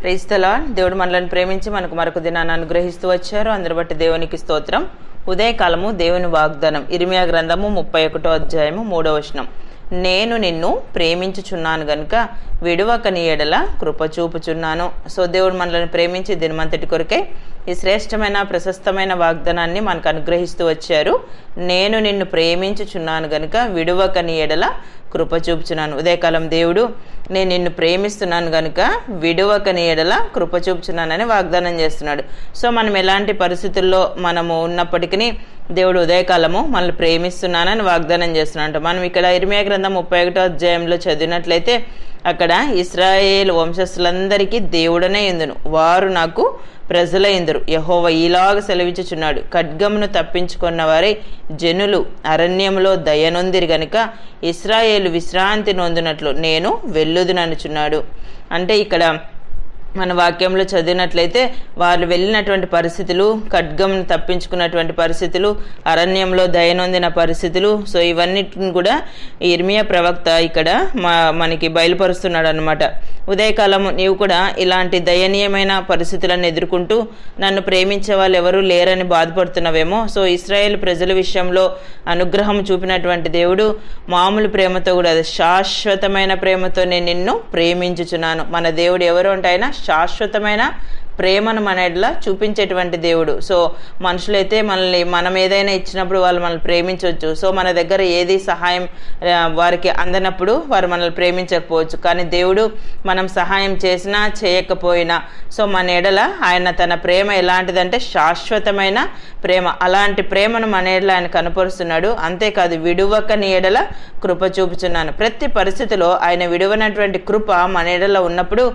Praise the lord. దేవుడు మనల్ని ప్రేమించి మనకు మరొక దినాన్ని అనుగ్రహిస్తూ వచ్చారు. అందరి బట్టి దేవునికి స్తోత్రం. ఉదయకాలము దేవుని వాగ్దానం ఇర్మియా గ్రంథము 31వ అధ్యాయము 3వ వచనం. నేను నిన్ను ప్రేమించుచున్నాను గనుక విడువక నీ ఎడల కృప చూపుచున్నాను. సో దేవుడు మనల్ని ప్రేమించి దినమంతటి కొరకే ఈ శ్రేష్టమైన ప్రశస్తమైన వాగ్దానాన్ని మనకు అనుగ్రహిస్తూ వచ్చారు. నేను నిన్ను ప్రేమించుచున్నాను గనుక విడువక నీ ఎడల కృప చూపుచున్నాను. ఉదయకాలం దేవుడు నేను నిన్ను ప్రేమిస్తున్నాను గనుక విడువక నీ ఎడల కృప చూపుచున్నానని వాగ్దానం చేస్తున్నాడు. సో మనం ఎలాంటి పరిస్థితుల్లో మనము ఉన్నప్పటికీ దేవుడు ఉదయకాలము మనల్ని ప్రేమిస్తున్నానని వాగ్దానం చేస్తున్నాడు. మనం ఇక్కడ ఇర్మియా గ్రంథం 31వ అధ్యాయంలో చదివినట్లయితే అక్కడ ఇశ్రాయేల్ వంశస్థులందరికీ దేవుడనే ఇందును, వారు నాకు ప్రజల ఇందురు. యెహోవా ఈలాగ సెలవిచ్చుచున్నాడు, ఖడ్గమును తప్పించుకున్న వారే జనులు అరణ్యములో దయనొందిరి గనుక ఇశ్రాయేలు విశ్రాంతి నొందినట్లు నేను వెళ్ళుదుననుచున్నాడు. అంటే ఇక్కడ మన వాక్యంలో చదివినట్లయితే వాళ్ళు వెళ్ళినటువంటి పరిస్థితులు, ఖడ్గంను తప్పించుకున్నటువంటి పరిస్థితులు, అరణ్యంలో దయనొందిన పరిస్థితులు, సో ఇవన్నిటిని కూడా ఇర్మియా ప్రవక్త ఇక్కడ మనకి బయలుపరుస్తున్నాడు అనమాట. ఉదయకాలము నీవు కూడా ఇలాంటి దయనీయమైన పరిస్థితులను ఎదుర్కొంటూ నన్ను ప్రేమించే వాళ్ళు ఎవరూ లేరని బాధపడుతున్నావేమో. సో ఇశ్రాయేల్ ప్రజల విషయంలో అనుగ్రహం చూపినటువంటి దేవుడు మామూలు ప్రేమతో కూడా శాశ్వతమైన ప్రేమతో నేను నిన్ను ప్రేమించుచున్నాను. మన దేవుడు ఎవరు అంటే ఆయన శాశ్వతమైన ప్రేమను మన ఎడల చూపించేటువంటి దేవుడు. సో మనుషులైతే మనం ఏదైనా ఇచ్చినప్పుడు వాళ్ళు మనల్ని ప్రేమించవచ్చు. సో మన దగ్గర ఏది సహాయం వారికి అందనప్పుడు వారు మనల్ని ప్రేమించకపోవచ్చు. కానీ దేవుడు మనం సహాయం చేసినా చేయకపోయినా సో మన ఎడల ఆయన తన ప్రేమ ఎలాంటిదంటే శాశ్వతమైన ప్రేమ. అలాంటి ప్రేమను మన ఎడల ఆయన కనపరుస్తున్నాడు. అంతేకాదు విడువక నీ ఎడల కృప చూపుచున్నాను. ప్రతి పరిస్థితిలో ఆయన విడువనటువంటి కృప మన ఎడల ఉన్నప్పుడు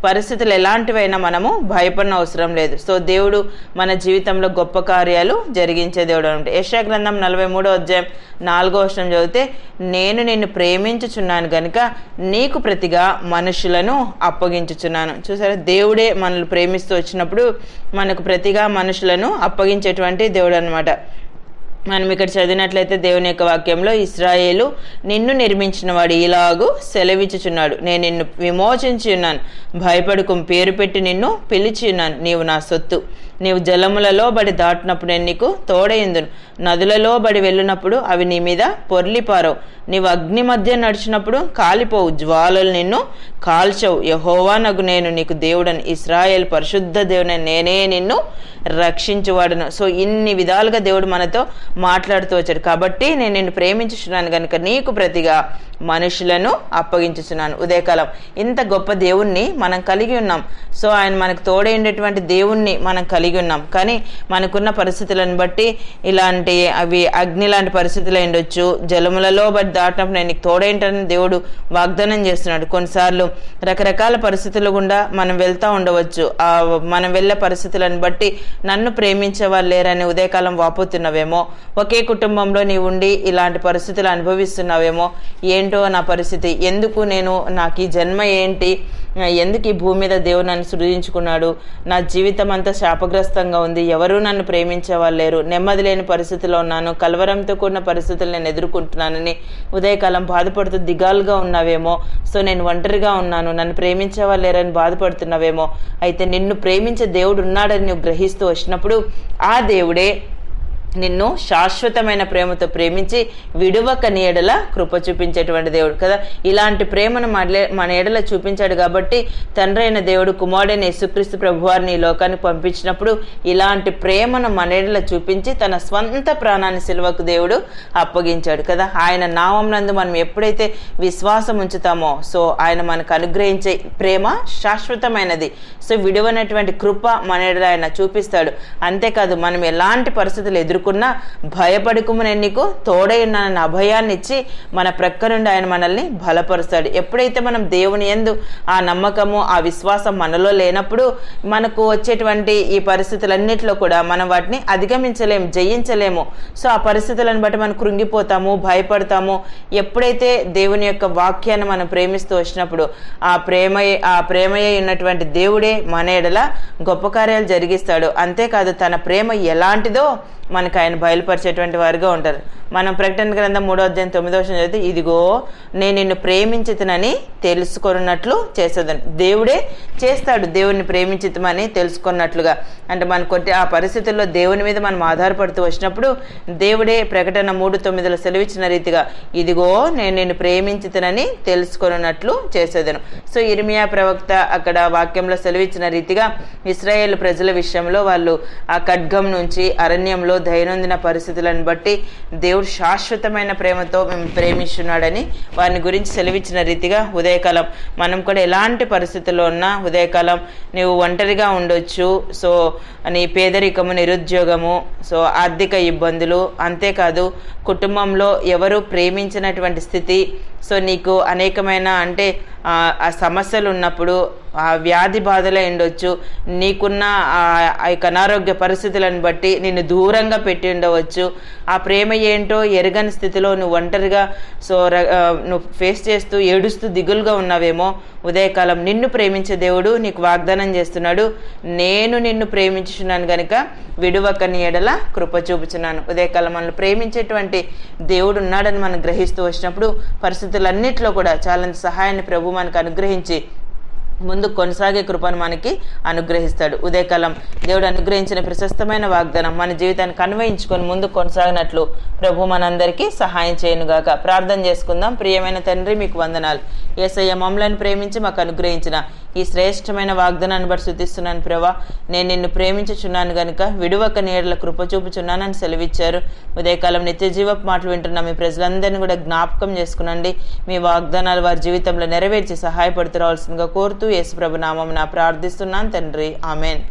పరిస్థితులు ఎలాంటివైనా మనము భయపడిన అవసరం లేదు. సో దేవుడు మన జీవితంలో గొప్ప కార్యాలు జరిగించే దేవుడు అంటే యెషయా గ్రంథం 43వ అధ్యాయం 4వ వచనం చదివితే నేను నిన్ను ప్రేమించుచున్నాను గనుక నీకు ప్రతిగా మనుషులను అప్పగించుచున్నాను. చూసారా, దేవుడే మనల్ని ప్రేమిస్తూ వచ్చినప్పుడు మనకు ప్రతిగా మనుషులను అప్పగించేటువంటి దేవుడు అనమాట. మనం ఇక్కడ చదివినట్లయితే దేవుని యొక్క వాక్యంలో ఇశ్రాయేలు నిన్ను నిర్మించిన వాడు ఇలాగూ సెలవిచ్చుచున్నాడు, నేను నిన్ను విమోచించి ఉన్నాను, భయపడుకు పేరు పెట్టి నిన్ను పిలిచి ఉన్నాను, నీవు నా సొత్తు. నీవు జలములలో బడి దాటినప్పుడు నేను నీకు తోడయిందును, నదులలో బడి వెళ్ళినప్పుడు అవి నీ మీద పొర్లిపారవు, నీవు అగ్ని మధ్య నడిచినప్పుడు కాలిపోవు, జ్వాలలు నిన్ను కాల్చవు. యెహోవా నగు నేను నీకు దేవుడని, ఇశ్రాయేల్ పరిశుద్ధ దేవుడని, నేనే నిన్ను రక్షించువాడును. సో ఇన్ని విధాలుగా దేవుడు మనతో మాట్లాడుతూ వచ్చాడు. కాబట్టి నేను నిన్ను ప్రేమించుచున్నాను కనుక నీకు ప్రతిగా మనుషులను అప్పగించుచున్నాను. ఉదయకాలం ఇంత గొప్ప దేవుణ్ణి మనం కలిగి ఉన్నాం. సో ఆయన మనకు తోడే ఉండేటువంటి దేవుణ్ణి మనం కలిగి ఉన్నాం. కానీ మనకున్న పరిస్థితులను బట్టి ఇలాంటి అవి అగ్ని లాంటి పరిస్థితులు ఉండొచ్చు, జలములలో బట్టి దాటినప్పుడు నేను నీకు తోడేంటని దేవుడు వాగ్దానం చేస్తున్నాడు. కొన్నిసార్లు రకరకాల పరిస్థితుల గుండా మనం వెళ్తూ ఉండవచ్చు. మనం వెళ్ళే పరిస్థితులను బట్టి నన్ను ప్రేమించే వాళ్ళు లేరని ఉదయకాలం వాపోతున్నావేమో, ఒకే కుటుంబంలో నీవు ఉండి ఇలాంటి పరిస్థితులు అనుభవిస్తున్నావేమో, ఏంటో నా పరిస్థితి, ఎందుకు నాకు ఈ జన్మ ఏంటి, ఎందుకు ఈ భూమి మీద దేవుడు నన్ను సృజించుకున్నాడు, నా జీవితం అంతా శాపగ్రస్తంగా ఉంది, ఎవరూ నన్ను ప్రేమించే వాళ్ళు లేరు, నెమ్మది లేని పరిస్థితిలో ఉన్నాను, కలవరంతో కూడిన పరిస్థితులు నేను ఎదుర్కొంటున్నానని ఉదయకాలం బాధపడుతూ దిగాలుగా ఉన్నావేమో. సో నేను ఒంటరిగా ఉన్నాను, నన్ను ప్రేమించే వాళ్ళు లేరని బాధపడుతున్నావేమో. అయితే నిన్ను ప్రేమించే దేవుడు ఉన్నాడని నువ్వు గ్రహిస్తూ వచ్చినప్పుడు ఆ దేవుడే నిన్ను శాశ్వతమైన ప్రేమతో ప్రేమించి విడువక నీ ఎడల కృప చూపించేటువంటి దేవుడు కదా. ఇలాంటి ప్రేమను మన ఎడల చూపించాడు కాబట్టి తండ్రి అయిన దేవుడు కుమారుడైన యేసుక్రీస్తు ప్రభువారిని ఈ లోకానికి పంపించినప్పుడు ఇలాంటి ప్రేమను మన ఎడల చూపించి తన స్వంత ప్రాణాన్ని సిలువకు దేవుడు అప్పగించాడు కదా. ఆయన నామమునందు మనం ఎప్పుడైతే విశ్వాసం ఉంచుతామో సో ఆయన మనకు అనుగ్రహించే ప్రేమ శాశ్వతమైనది. సో విడువనటువంటి కృప మన ఎడల ఆయన చూపిస్తాడు. అంతేకాదు మనం ఎలాంటి పరిస్థితులు ఎదుర్కొన్నా భయపడుకుము నేను నీకు తోడై ఉన్నానన్న అభయాన్ని ఇచ్చి మన ప్రక్క నుండి ఆయన మనల్ని బలపరుస్తాడు. ఎప్పుడైతే మనం దేవుని యందు ఆ నమ్మకము ఆ విశ్వాసం మనలో లేనప్పుడు మనకు వచ్చేటువంటి ఈ పరిస్థితులన్నిటిలో కూడా మనం వాటిని అధిగమించలేము, జయించలేము. సో ఆ పరిస్థితులను బట్టి మనం కృంగిపోతాము, భయపడతాము. ఎప్పుడైతే దేవుని యొక్క వాక్యాన్ని మనం ప్రేమిస్తూ వచ్చినప్పుడు ఆ ప్రేమయే ఉన్నటువంటి దేవుడే మన ఎడల గొప్ప కార్యాలు జరిగిస్తాడు. అంతేకాదు తన ప్రేమ ఎలాంటిదో మనకు ఆయన బయలుపరిచేటువంటి వారిగా ఉంటారు. మనం ప్రకటన గ్రంథం 3:9 చదివితే, ఇదిగో నేను నిన్ను ప్రేమించితనని తెలుసుకున్నట్లు చేసేదని. దేవుడే చేస్తాడు దేవుడిని ప్రేమించితమని తెలుసుకున్నట్లుగా. అంటే మనకు ఆ పరిస్థితుల్లో దేవుని మీద మనం ఆధారపడుతూ వచ్చినప్పుడు దేవుడే ప్రకటన 3:9 సెలవిచ్చిన రీతిగా ఇదిగో నేను నిన్ను ప్రేమించితనని తెలుసుకున్నట్లు చేసేదను. సో ఇర్మియా ప్రవక్త అక్కడ వాక్యంలో సెలవిచ్చిన రీతిగా ఇశ్రాయేలు ప్రజల విషయంలో వాళ్ళు ఆ ఖడ్గం నుంచి అరణ్యంలో దైనందిన పరిస్థితులను బట్టి దేవుడు శాశ్వతమైన ప్రేమతో మేము ప్రేమిస్తున్నాడని వారిని గురించి సెలవిచ్చిన రీతిగా ఉదయకాలం మనం కూడా ఎలాంటి పరిస్థితుల్లో ఉన్నా ఉదయకాలం నువ్వు ఒంటరిగా ఉండొచ్చు. సో నీ పేదరికము, నిరుద్యోగము, సో ఆర్థిక ఇబ్బందులు, అంతేకాదు కుటుంబంలో ఎవరు ప్రేమించినటువంటి స్థితి, సో నీకు అనేకమైన అంటే ఆ సమస్యలు ఉన్నప్పుడు, ఆ వ్యాధి బాధలే ఉండొచ్చు, నీకున్న ఆ యొక్క అనారోగ్య పరిస్థితులను బట్టి నిన్ను దూరంగా పెట్టి ఉండవచ్చు. ఆ ప్రేమ ఏంటో ఎరగని స్థితిలో నువ్వు ఒంటరిగా సో నువ్వు ఫేస్ చేస్తూ ఏడుస్తూ దిగులుగా ఉన్నావేమో, ఉదయకాలం నిన్ను ప్రేమించే దేవుడు నీకు వాగ్దానం చేస్తున్నాడు, నేను నిన్ను ప్రేమించుచున్నాను గనుక విడువక నీ ఎడల కృప చూపుచున్నాను. ఉదయకాలం మనల్ని ప్రేమించేటువంటి దేవుడు ఉన్నాడని మనం గ్రహిస్తూ వచ్చినప్పుడు పరిస్థితులన్నింటిలో కూడా చాలా సహాయాన్ని ప్రభు మనకు అనుగ్రహించి ముందు కొనసాగే కృపను మనకి అనుగ్రహిస్తాడు. ఉదయకాలం దేవుడు అనుగ్రహించిన ప్రశస్తమైన వాగ్దానం మన జీవితానికి అన్వయించుకొని ముందు కొనసాగినట్లు ప్రభు మనందరికీ సహాయం చేయనుగాక. ప్రార్థన చేసుకుందాం. ప్రియమైన తండ్రి, మీకు వందనాలు. యేసయ్య, మమ్మల్ని ప్రేమించి మాకు అనుగ్రహించిన ఈ శ్రేష్టమైన వాగ్దానాన్ని బట్టి స్తుతిస్తున్నాను ప్రభా. నేను నిన్ను ప్రేమించుచున్నాను గనుక విడువక నీ ఎడల కృప చూపుచున్నానని సెలవిచ్చారు. ఉదయకాలం నిత్య జీవపు మాటలు వింటున్న మీ ప్రజలందరినీ కూడా జ్ఞాపకం చేసుకునండి. మీ వాగ్దానాలు వారి జీవితంలో నెరవేర్చి సహాయపడుతూ రావాల్సిందిగా కోరుతూ యేసు ప్రభు నామమున ప్రార్థిస్తున్నాను తండ్రి, ఆమెన్.